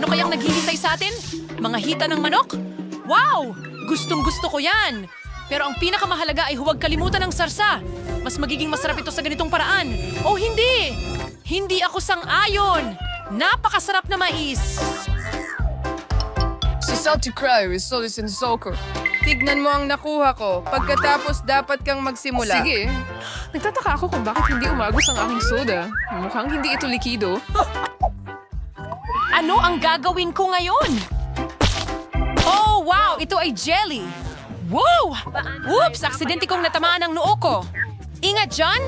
Ano kayang naghihintay sa atin? Mga hita ng manok? Wow! Gustong-gusto ko yan! Pero ang pinakamahalaga ay huwag kalimutan ng sarsa. Mas magiging masarap ito sa ganitong paraan. Oh, hindi! Hindi ako sang-ayon! Napakasarap na mais! Si Salty Cry is Solis and Soccer. Tignan mo ang nakuha ko. Pagkatapos dapat kang magsimula. Sige. Nagtataka ako kung bakit hindi umagos ang aking soda. Mukhang hindi ito likido. Ano ang gagawin ko ngayon? Oh, wow! Ito ay jelly! Woo! Whoops! Aksidente kong natamaan ang noo ko. Ingat, John!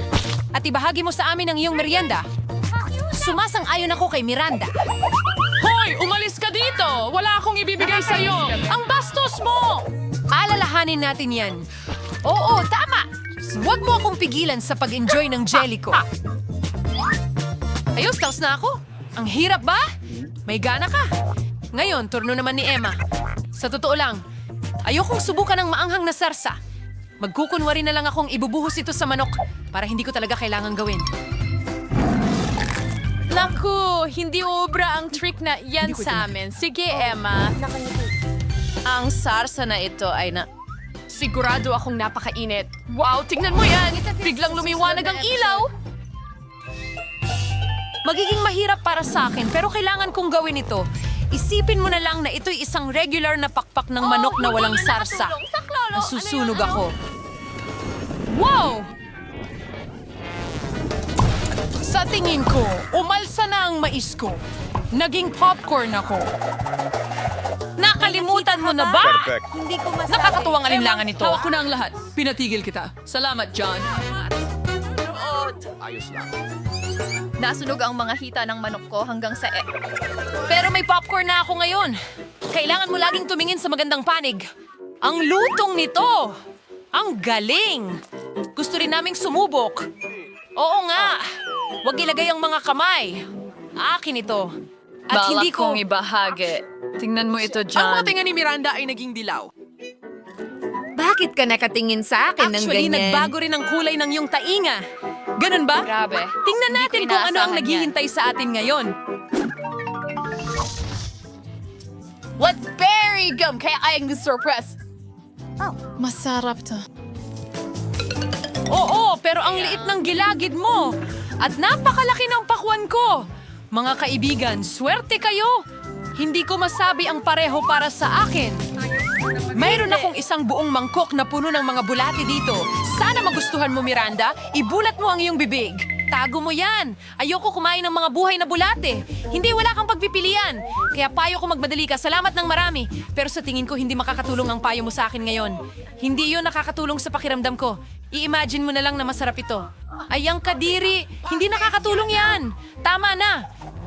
At ibahagi mo sa amin ang iyong merienda. Sumasang-ayon ako kay Miranda. Hoy! Umalis ka dito! Wala akong ibibigay sa'yo! Ang bastos mo! Alalahanin natin yan. Oo, tama! Huwag mo akong pigilan sa pag-enjoy ng jelly ko. Ayos, tapos na ako. Ang hirap ba? May gana ka. Ngayon, turno naman ni Emma. Sa totoo lang, ayokong subukan ng maanghang na sarsa. Magkukunwari na lang akong ibubuhos ito sa manok para hindi ko talaga kailangan gawin. Naku, hindi obra ang trick na yan sa amin. Sige, Emma. Ang sarsa na ito ay na... Sigurado akong napakainit. Wow, tingnan mo yan! Biglang lumiwanag ang ilaw! Magiging mahirap para sa akin pero kailangan kong gawin ito. Isipin mo na lang na ito'y isang regular na pakpak ng manok na walang sarsa. Nasusunog ako. Wow! Sa tingin ko, umalsa na ang mais ko. Naging popcorn ako. Nakalimutan mo na ba? Hindi ko masabi. Nakakatuwang alinlangan ito. Hawak ko na ang lahat. Pinatigil kita. Salamat, John. Nasunog ang mga hita ng manok ko hanggang sa... Pero may popcorn na ako ngayon. Kailangan mo laging tumingin sa magandang panig. Ang lutong nito! Ang galing! Gusto rin naming sumubok. Oo nga. Huwag ilagay ang mga kamay. Akin ito. At hindi ko... kong ibahagi. Tingnan mo ito, Ang John. mga tinga ni Miranda ay naging dilaw. Bakit ka nakatingin sa akin ng Actually, ganyan? nagbago rin ang kulay ng iyong tainga. Ganun ba? Grabe. Tingnan natin Hindi ko kung ano ang inaasahan naghihintay sa atin ngayon. What berry gum? Kaya ayang surprise. Masarap to. Oo, pero ang liit ng gilagid mo. At napakalaki ng pakwan ko. Mga kaibigan, swerte kayo. Hindi ko masabi ang pareho para sa akin. Mayroon akong isang buong mangkok na puno ng mga bulati dito. Sana magustuhan mo, Miranda. Ibulat mo ang iyong bibig. Tago mo yan. Ayoko kumain ng mga buhay na bulate. Hindi, wala kang pagpipilian. Kaya payo ko magmadali ka. Salamat ng marami. Pero sa tingin ko, hindi makakatulong ang payo mo sa akin ngayon. Hindi yun nakakatulong sa pakiramdam ko. I-imagine mo na lang na masarap ito. Ay, ang kadiri. Hindi nakakatulong yan. Tama na.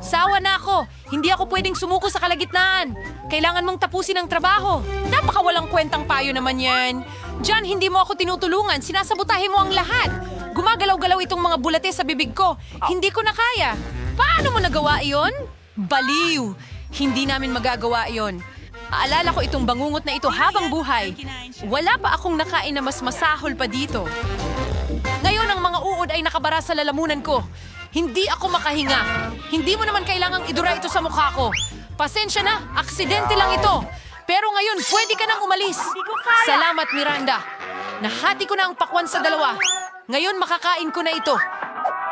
Sawa na ako. Hindi ako pwedeng sumuko sa kalagitnaan. Kailangan mong tapusin ang trabaho. Napakawalang kwentang payo naman yan. Diyan, hindi mo ako tinutulungan. Sinasabotahe mo ang lahat. Gumagalaw-galaw itong mga bulate sa bibig ko. Hindi ko na kaya. Paano mo nagawa iyon? Baliw. Hindi namin magagawa iyon. Aalala ko itong bangungot na ito habang buhay. Wala pa akong nakain na mas masahol pa dito. Ngayon ang mga uod ay nakabara sa lalamunan ko. Hindi ako makahinga. Hindi mo naman kailangang idura ito sa mukha ko. Pasensya na, aksidente lang ito. Pero ngayon, pwede ka nang umalis. Salamat, Miranda. Nahati ko na ang pakwan sa dalawa. Ngayon, makakain ko na ito.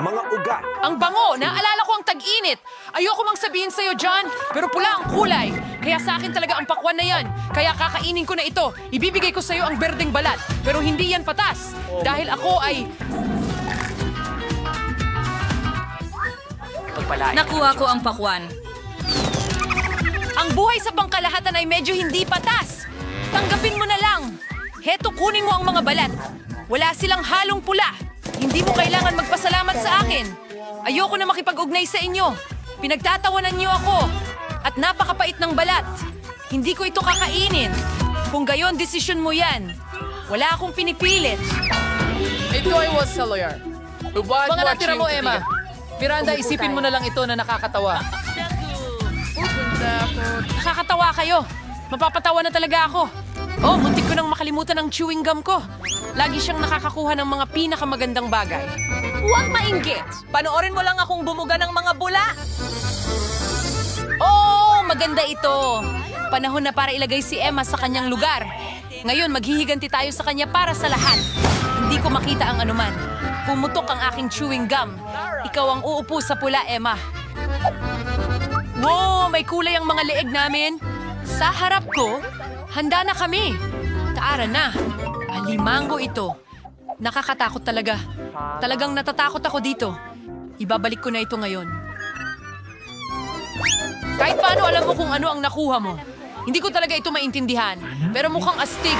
Mga ugat. Ang bango, naalala ko ang tag-init. Ayoko mang sabihin sa'yo, John, pero pula ang kulay. Kaya sa akin talaga ang pakwan na yan. Kaya kakainin ko na ito. Ibibigay ko sa'yo ang berdeng balat. Pero hindi yan patas. Dahil ako ay... Nakuha ko ang pakwan. Ang buhay sa pangkalahatan ay medyo hindi patas. Tanggapin mo na lang. Heto, kunin mo ang mga balat. Wala silang halong pula. Hindi mo kailangan magpasalamat sa akin. Ayoko na makipag-ugnay sa inyo. Pinagtatawanan niyo ako. At napakapait ng balat. Hindi ko ito kakainin. Kung gayon, desisyon mo yan. Wala akong pinipilit. Ito ay was cellular. Mga natira mo, Emma. Miranda, isipin mo na lang ito na nakakatawa. Nakakatawa kayo. Mapapatawa na talaga ako. Oh, muntik ko nang makalimutan ang chewing gum ko. Lagi siyang nakakakuha ng mga pinakamagandang bagay. Huwag mainggit. Panoorin mo lang akong bumuga ng mga bula. Oh, maganda ito. Panahon na para ilagay si Emma sa kanyang lugar. Ngayon, maghihiganti tayo sa kanya para sa lahat. Hindi ko makita ang anuman. Pumutok ang aking chewing gum. Ikaw ang uupo sa pula, Emma. Wow, may kulay ang mga leeg namin. Sa harap ko, handa na kami. Taara na. Alimango ito. Nakakatakot talaga. Talagang natatakot ako dito. Ibabalik ko na ito ngayon. Kahit paano alam mo kung ano ang nakuha mo. Hindi ko talaga ito maintindihan. Pero mukhang astig.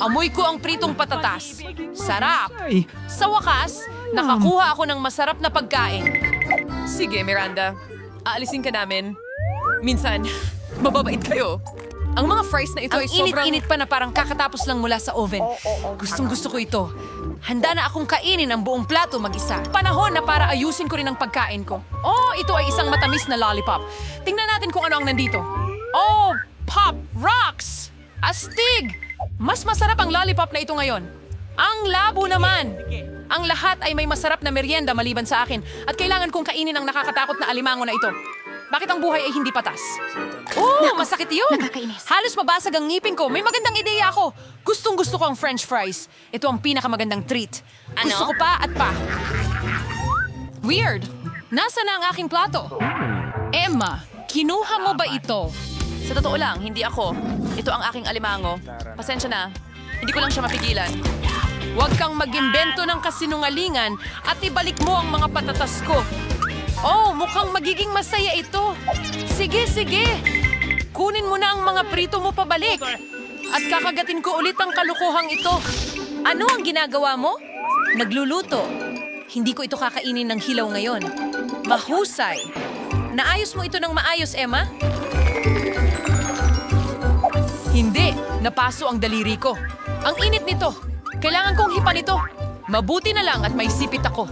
Amoy ko ang pritong patatas. Sarap. Sa wakas, nakakuha ako ng masarap na pagkain. Sige, Miranda. Aalisin ka namin. Minsan, mababait kayo. Ang mga fries na ito Ang ay sobrang... init-init pa na parang kakatapos lang mula sa oven. Gustong-gusto ko ito. Handa na akong kainin ang buong plato mag-isa. Panahon na para ayusin ko rin ang pagkain ko. Oh, ito ay isang matamis na lollipop. Tingnan natin kung ano ang nandito. Oh, Pop Rocks! Astig! Mas masarap ang lollipop na ito ngayon. Ang labo naman! Ang lahat ay may masarap na merienda maliban sa akin at kailangan kong kainin ang nakakatakot na alimango na ito. Bakit ang buhay ay hindi patas? Oh, masakit yun! Halos mabasag ang ngipin ko. May magandang ideya ako. Gustong-gusto ko ang french fries. Ito ang pinakamagandang treat. Gusto ko pa at pa. Weird. Nasa na ang aking plato? Emma, kinuha mo ba ito? Sa totoo lang, hindi ako. Ito ang aking alimango. Pasensya na. Hindi ko lang siya mapigilan. Huwag kang mag-imbento ng kasinungalingan at ibalik mo ang mga patatas ko. Oh, mukhang magiging masaya ito. Sige, sige. Kunin mo na ang mga prito mo pabalik. At kakagatin ko ulit ang kalukuhang ito. Ano ang ginagawa mo? Nagluluto. Hindi ko ito kakainin ng hilaw ngayon. Mahusay. Naayos mo ito ng maayos, Emma? Hindi. Napaso ang daliri ko. Ang init nito. Kailangan kong hipan ito. Mabuti na lang at may sipit ako.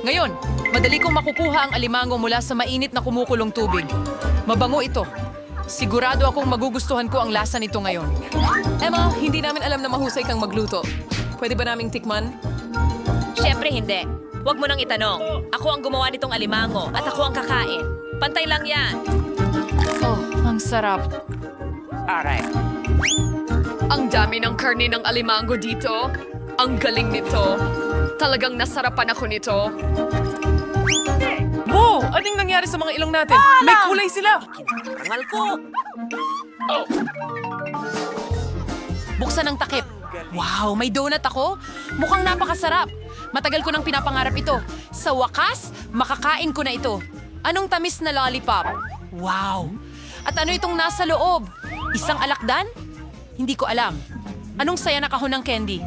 Ngayon, madali kong makukuha ang alimango mula sa mainit na kumukulong tubig. Mabango ito. Sigurado akong magugustuhan ko ang lasa nito ngayon. Emma, hindi namin alam na mahusay kang magluto. Pwede ba naming tikman? Siyempre hindi. Huwag mo nang itanong. Ako ang gumawa nitong alimango at ako ang kakain. Pantay lang yan. Oh, ang sarap. Ang dami ng karne ng alimango dito. Ang galing nito. Talagang nasarapan ako nito. Wow! Anong nangyari sa mga ilong natin? May kulay sila! Buksan ang takip. Wow, may donut ako? Mukhang napakasarap. Matagal ko nang pinapangarap ito. Sa wakas, makakain ko na ito. Anong tamis na lollipop? Wow! At ano itong nasa loob? Isang alakdan? Hindi ko alam. Anong saya na kahon ng candy?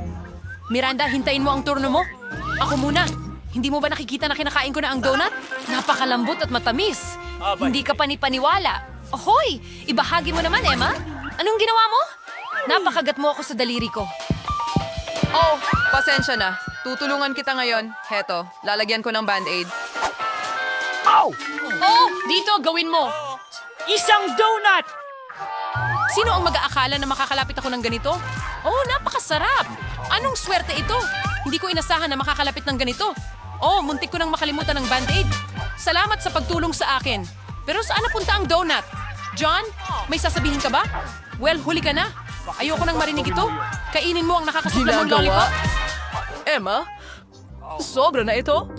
Miranda, hintayin mo ang turno mo. Ako muna. Hindi mo ba nakikita na kinakain ko na ang donut? Napakalambot at matamis. Hindi ka panipaniwala. Ahoy! Ibahagi mo naman, Emma. Anong ginawa mo? Napakagat mo ako sa daliri ko. Oh, pasensya na. Tutulungan kita ngayon. Heto, lalagyan ko ng band-aid. Oh! Dito, gawin mo! Isang donut! Sino ang mag-aakala na makakalapit ako ng ganito? Oh, napakasarap! Anong swerte ito? Hindi ko inasahan na makakalapit ng ganito. Oh, muntik ko nang makalimutan ng band-aid. Salamat sa pagtulong sa akin. Pero saan napunta ang donut? John, may sasabihin ka ba? Well, huli ka na. Ayoko nang marinig ito. Kainin mo ang nakakasuklan mong lollipop. Emma? Sobra na ito?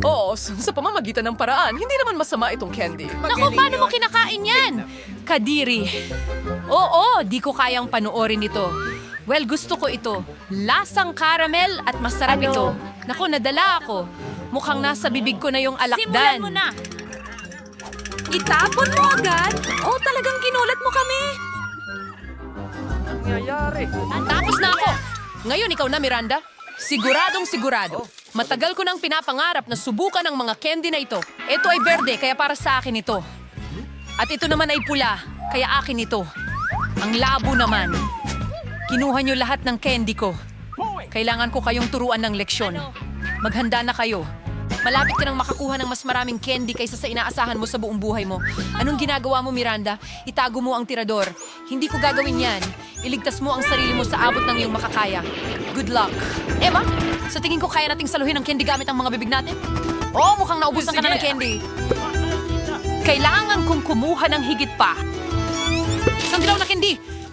Oo, sa pamamagitan ng paraan, hindi naman masama itong candy. Naku, paano mo kinakain yan? Kadiri. Oo, di ko kayang panoorin ito. Well, gusto ko ito. Lasang caramel at masarap ito. Naku, nadala ako. Mukhang nasa bibig ko na yung alakdan. Simulan mo na! Itapon mo agad? Oh, talagang ginulat mo kami. Tapos na ako. Ngayon, ikaw na, Miranda. Siguradong sigurado. Matagal ko nang pinapangarap na subukan ang mga candy na ito. Ito ay berde, kaya para sa akin ito. At ito naman ay pula, kaya akin ito. Ang labo naman. Kinuha niyo lahat ng candy ko. Kailangan ko kayong turuan ng leksyon. Maghanda na kayo. Malapit ka nang makakuha ng mas maraming candy kaysa sa inaasahan mo sa buong buhay mo. Anong ginagawa mo, Miranda? Itago mo ang tirador. Hindi ko gagawin yan. Iligtas mo ang sarili mo sa abot ng iyong makakaya. Good luck. Emma, sa tingin ko kaya nating saluhin ang candy gamit ang mga bibig natin? Oh, mukhang naubusan ka na ng candy. Kailangan kong kumuha ng higit pa.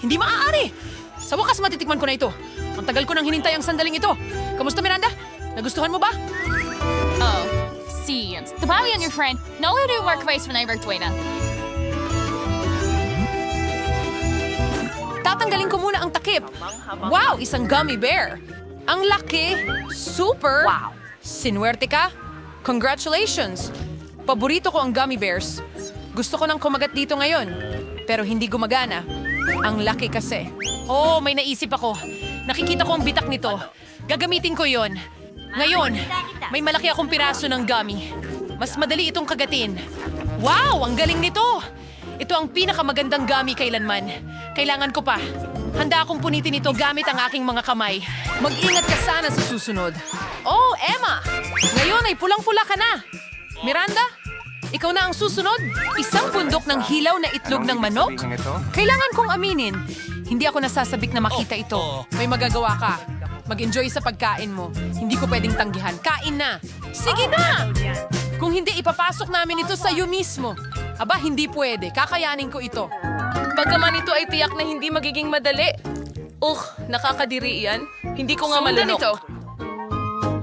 Hindi maaari! Sa wakas matitikman ko na ito. Ang tagal ko nang hinintay ang sandaling ito. Kamusta, Miranda? Nagustuhan mo ba? Oh, see, tabali on your friend. No, we do work face when I work na. Tatanggalin ko muna ang takip. Wow, isang gummy bear. Ang laki. Super. Wow. Sinuwerte ka? Congratulations. Paborito ko ang gummy bears. Gusto ko nang kumagat dito ngayon. Pero hindi gumagana. Ang laki kasi. Oh, may naisip ako. Nakikita ko ang bitak nito. Gagamitin ko yon. Ngayon, may malaki akong piraso ng gummy. Mas madali itong kagatin. Wow, ang galing nito! Ito ang pinakamagandang gummy kailanman. Kailangan ko pa. Handa akong punitin ito gamit ang aking mga kamay. Mag-ingat ka sana sa susunod. Oh, Emma! Ngayon ay pulang-pula ka na. Miranda, ikaw na ang susunod. Isang bundok ng hilaw na itlog ng manok? Kailangan kong aminin. Hindi ako nasasabik na makita ito. May magagawa ka. Mag-enjoy sa pagkain mo. Hindi ko pwedeng tanggihan. Kain na! Sige na! Kung hindi, ipapasok namin ito sa iyo mismo. Aba, hindi pwede. Kakayanin ko ito. Pagkaman ito ay tiyak na hindi magiging madali. Nakakadiri yan. Hindi ko nga Sundan malunok. ito.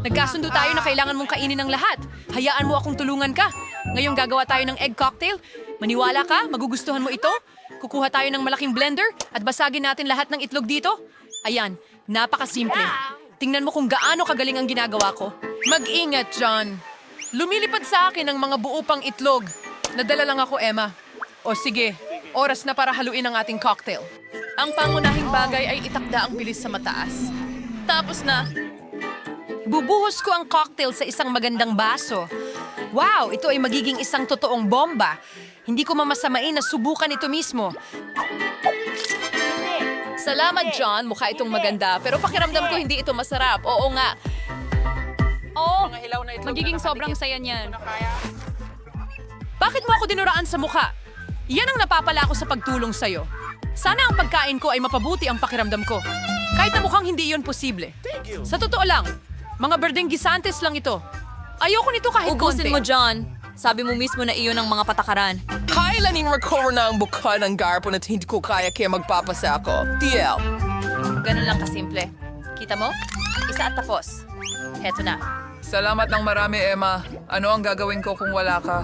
Nagkasundo tayo na kailangan mong kainin ang lahat. Hayaan mo akong tulungan ka. Ngayong gagawa tayo ng egg cocktail. Maniwala ka, magugustuhan mo ito. Kukuha tayo ng malaking blender at basagin natin lahat ng itlog dito. Ayan, napakasimple. Tingnan mo kung gaano kagaling ang ginagawa ko. Mag-ingat, John. Lumilipad sa akin ang mga buo pang itlog. Nadala lang ako, Emma. O sige, oras na para haluin ang ating cocktail. Ang pangunahing bagay ay itakda ang bilis sa mataas. Tapos na. Bubuhos ko ang cocktail sa isang magandang baso. Wow, ito ay magiging isang totoong bomba. Hindi ko mamasamain na subukan ito mismo. Salamat, John. Mukha itong maganda. Pero pakiramdam ko hindi ito masarap. Oo nga. Oh, magiging sobrang saya niyan. Bakit mo ako dinuraan sa mukha? Yan ang napapala ko sa pagtulong sa'yo. Sana ang pagkain ko ay mapabuti ang pakiramdam ko. Kahit na mukhang hindi iyon posible. Sa totoo lang, mga berdeng gisantes lang ito. Ayoko nito kahit Ubusin konti. mo, John. Sabi mo mismo na iyon ang mga patakaran. Kailan recover na ang buka ng garpon at hindi ko kaya magpapasa ako? TL. Ganun lang kasimple. Kita mo? Isa at tapos. Heto na. Salamat ng marami, Emma. Ano ang gagawin ko kung wala ka?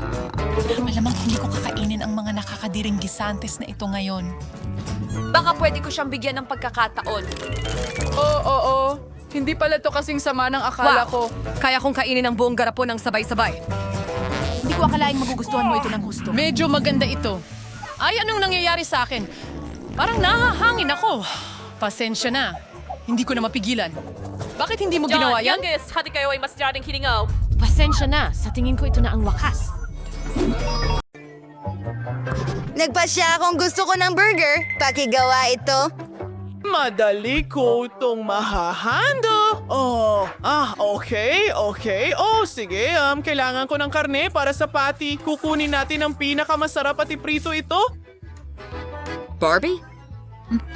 Malamang hindi ko kakainin ang mga nakakadiring gisantes na ito ngayon. Baka pwede ko siyang bigyan ng pagkakataon. Oo. Hindi pala to kasing sama ng akala ko. Kaya kong kainin ang buong garapon ng sabay-sabay. Hindi ko akalaing magugustuhan mo ito ng husto. Medyo maganda ito. Ay, anong nangyayari sa akin? Parang nahahangin ako. Pasensya na. Hindi ko na mapigilan. Bakit hindi mo ginawa yan? youngest, hati kayo ay mas dating hiningaw. Pasensya na. Sa tingin ko ito na ang wakas. Nagpasya akong gusto ko ng burger. Pakigawa ito. Madali ko itong mahahando. Okay. Oh, sige, kailangan ko ng karne para sa patty. Kukunin natin ang pinakamasarap at iprito ito. Barbie?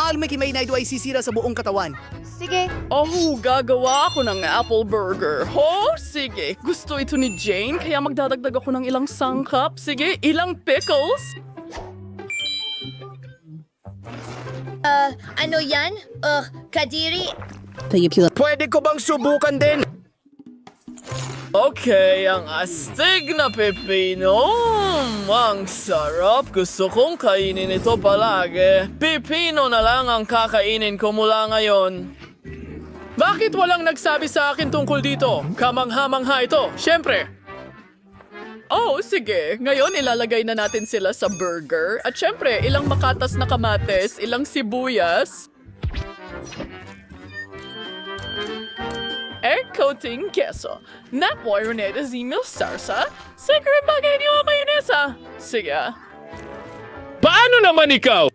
Almeki may naido ay sisira sa buong katawan. Sige. Oh, gagawa ako ng apple burger. Sige. Gusto ito ni Jane, kaya magdadagdag ako ng ilang sangkap. Sige, ilang pickles. Ano yan? Kadiri? Pwede ko bang subukan din? Okay, ang astig na pepino. Ang sarap. Gusto kong kainin ito palagi. Pepino na lang ang kakainin ko mula ngayon. Bakit walang nagsabi sa akin tungkol dito? Kamangha-mangha ito, syempre. Oh, sige. Ngayon ilalagay na natin sila sa burger. At syempre, ilang makatas na kamates, ilang sibuyas. Egg coating queso. Napoy roneta zimil sarsa. Siguro bagay niyo ang mayonesa. Sige. Paano naman ikaw?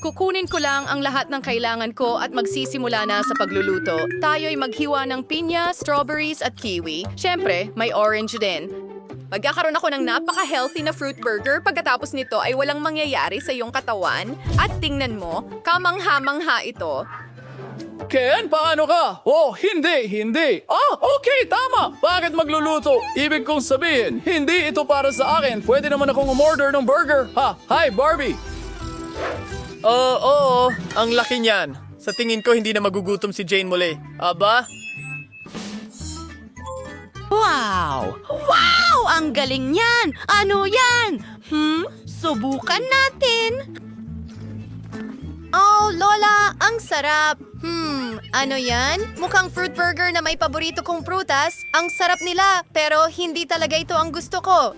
Kukunin ko lang ang lahat ng kailangan ko at magsisimula na sa pagluluto. Tayo'y maghiwa ng pinya, strawberries at kiwi. Siyempre, may orange din. Magkakaroon ako ng napaka-healthy na fruit burger. Pagkatapos nito ay walang mangyayari sa iyong katawan. At tingnan mo, kamangha-mangha ito. Ken, paano ka? Oh, hindi. Okay, tama. Bakit magluluto? Ibig kong sabihin, hindi ito para sa akin. Pwede naman akong umorder ng burger. Hi, Barbie. Oo, ang laki niyan. Sa tingin ko, hindi na magugutom si Jane muli. Aba? Wow! Wow! Ang galing niyan! Ano yan? Subukan natin. Oh, Lola, ang sarap. Ano yan? Mukhang fruit burger na may paborito kong prutas. Ang sarap nila, pero hindi talaga ito ang gusto ko.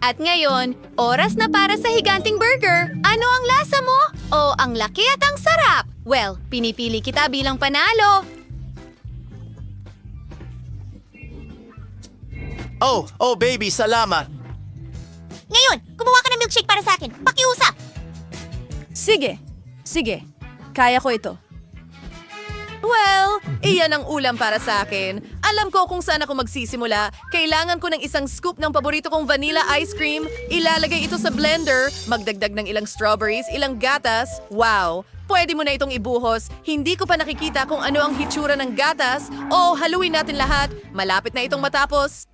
At ngayon, oras na para sa higanting burger. Ano ang lasa mo? Oh, ang laki at ang sarap. Well, pinipili kita bilang panalo. Oh, baby, salamat. Ngayon, kumuha ka ng milkshake para sa akin. Pakiusap! Sige. Kaya ko ito. Well, iyan ang ulam para sa akin. Alam ko kung saan ako magsisimula. Kailangan ko ng isang scoop ng paborito kong vanilla ice cream. Ilalagay ito sa blender. Magdagdag ng ilang strawberries, ilang gatas. Wow! Pwede mo na itong ibuhos. Hindi ko pa nakikita kung ano ang hitsura ng gatas. O, haluin natin lahat. Malapit na itong matapos.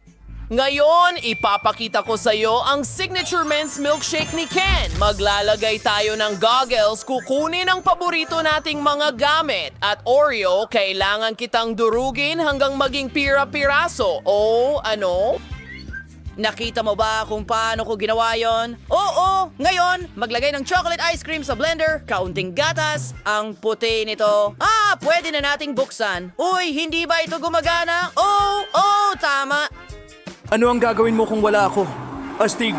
Ngayon, ipapakita ko sa iyo ang signature men's milkshake ni Ken. Maglalagay tayo ng goggles, kukunin ang paborito nating mga gamit. At Oreo, kailangan kitang durugin hanggang maging pira-piraso. O, ano? Nakita mo ba kung paano ko ginawa yon? Oo! Ngayon, maglagay ng chocolate ice cream sa blender, kaunting gatas, ang puti nito. Pwede na nating buksan. Uy, hindi ba ito gumagana? Oo, tama. Ano ang gagawin mo kung wala ako? Astig.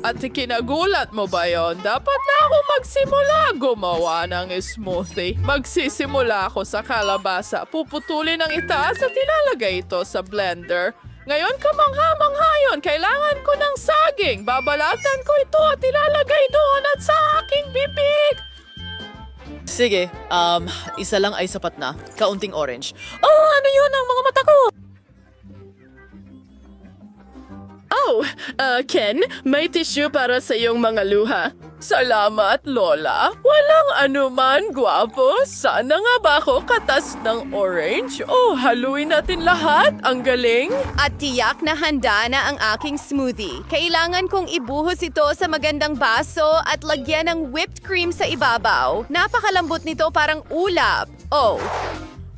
At kinagulat mo ba yon? Dapat na ako magsimula gumawa ng smoothie. Magsisimula ako sa kalabasa. Puputulin ang itaas at ilalagay ito sa blender. Ngayon kamangha-mangha yun. Kailangan ko ng saging. Babalatan ko ito at ilalagay doon at sa aking bibig. Sige, isa lang ay sapat na. Kaunting orange. Oh, ano yun ang mga mata ko? Ken, may tissue para sa iyong mga luha. Salamat, Lola. Walang anuman, gwapo. Sana nga ba ako katas ng orange? Oh, haluin natin lahat. Ang galing. At tiyak na handa na ang aking smoothie. Kailangan kong ibuhos ito sa magandang baso at lagyan ng whipped cream sa ibabaw. Napakalambot nito, parang ulap. Oh.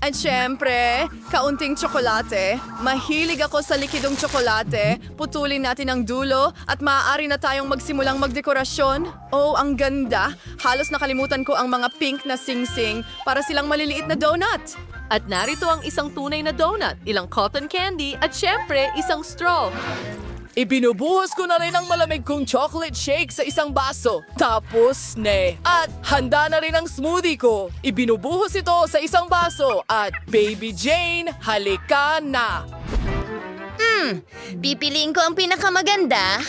At syempre, kaunting tsokolate. Mahilig ako sa likidong tsokolate. Putulin natin ang dulo at maaari na tayong magsimulang magdekorasyon. Oh, ang ganda. Halos nakalimutan ko ang mga pink na sing-sing para silang maliliit na donut. At narito ang isang tunay na donut, ilang cotton candy at syempre, isang straw. Ibinubuhos ko na rin ang malamig kong chocolate shake sa isang baso. Tapos, at handa na rin ang smoothie ko. Ibinubuhos ito sa isang baso. At Baby Jane, halika na! Pipiliin ko ang pinakamaganda.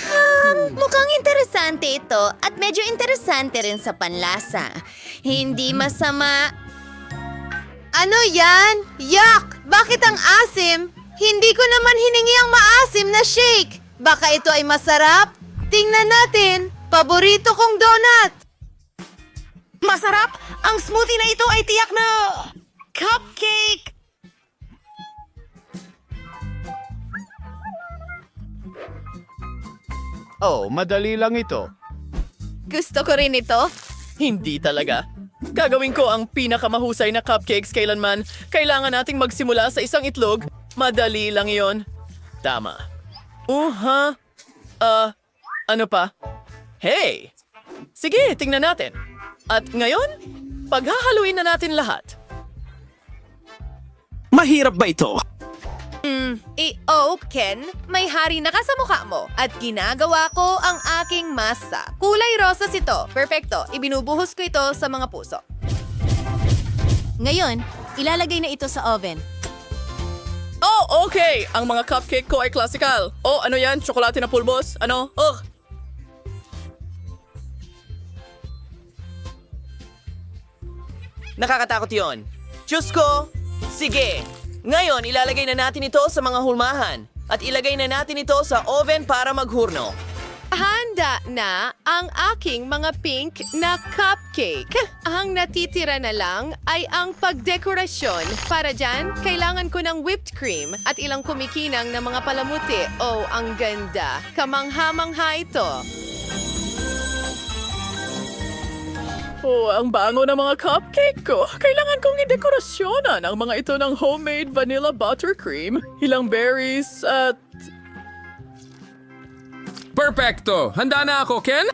Mukhang interesante ito at medyo interesante rin sa panlasa. Hindi masama. Ano yan? Yuck! Bakit ang asim? Hindi ko naman hiningi ang maasim na shake. Baka ito ay masarap? Tingnan natin. Paborito kong donut. Masarap! Ang smoothie na ito ay tiyak na cupcake! Oh, madali lang ito. Gusto ko rin ito. Hindi talaga. Gagawin ko ang pinakamahusay na cupcakes kailanman. Kailangan nating magsimula sa isang itlog. Madali lang yon. Tama. Ano pa? Hey! Sige, tingnan natin. At ngayon, paghahaluin na natin lahat. Mahirap ba ito? Ken, may hari na ka sa mukha mo at ginagawa ko ang aking masa. Kulay rosas ito. Perfecto. Ibinubuhos ko ito sa mga puso. Ngayon, ilalagay na ito sa oven. Oh, okay! Ang mga cupcake ko ay classical. Oh, ano yan? Tsokolate na pulbos? Ano? Nakakatakot yon. Diyos ko! Sige! Ngayon, ilalagay na natin ito sa mga hulmahan. At ilagay na natin ito sa oven para maghurno. Handa na ang aking mga pink na cupcake. Ang natitira na lang ay ang pagdekorasyon. Para dyan, kailangan ko ng whipped cream at ilang kumikinang na mga palamuti. Oh, ang ganda. Kamangha-mangha ito. Oh, ang bango ng mga cupcake ko. Kailangan kong idekorasyonan ang mga ito ng homemade vanilla buttercream, ilang berries at... Perfecto! Handa na ako, Ken?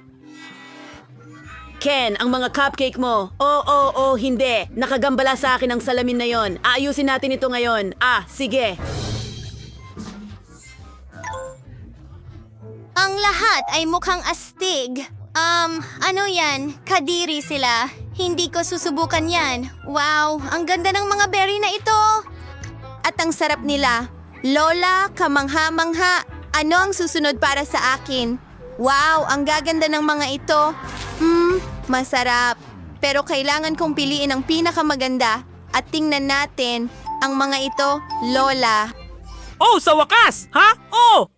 Ken, ang mga cupcake mo. Hindi. Nakagambala sa akin ang salamin na yon. Aayusin natin ito ngayon. Sige. Ang lahat ay mukhang astig. Ano yan? Kadiri sila. Hindi ko susubukan yan. Wow, ang ganda ng mga berry na ito. At ang sarap nila. Lola, kamangha-mangha. Ano ang susunod para sa akin? Wow, ang gaganda ng mga ito. Masarap. Pero kailangan kong piliin ang pinakamaganda. At tingnan natin ang mga ito, Lola. Oh, sa wakas! Ha? Oh!